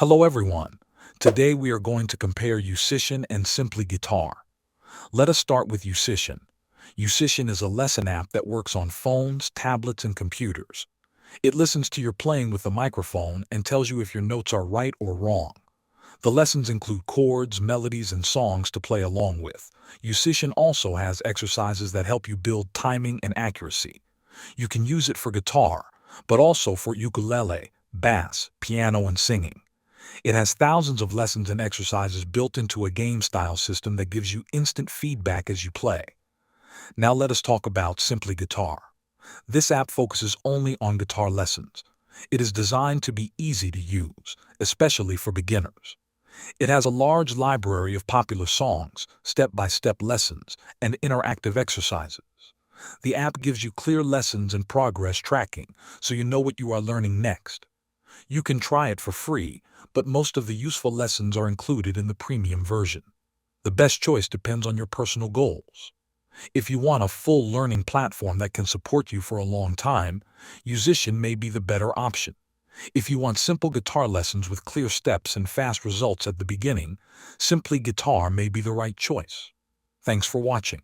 Hello everyone. Today we are going to compare Yousician and Simply Guitar. Let us start with Yousician. Yousician is a lesson app that works on phones, tablets, and computers. It listens to your playing with a microphone and tells you if your notes are right or wrong. The lessons include chords, melodies, and songs to play along with. Yousician also has exercises that help you build timing and accuracy. You can use it for guitar, but also for ukulele, bass, piano, and singing. It has thousands of lessons and exercises built into a game-style system that gives you instant feedback as you play. Now let us talk about Simply Guitar. This app focuses only on guitar lessons. It is designed to be easy to use, especially for beginners. It has a large library of popular songs, step-by-step lessons, and interactive exercises. The app gives you clear lessons and progress tracking, so you know what you are learning next. You can try it for free, but most of the useful lessons are included in the premium version. The best choice depends on your personal goals. If you want a full learning platform that can support you for a long time, Yousician may be the better option. If you want simple guitar lessons with clear steps and fast results at the beginning, Simply Guitar may be the right choice. Thanks for watching.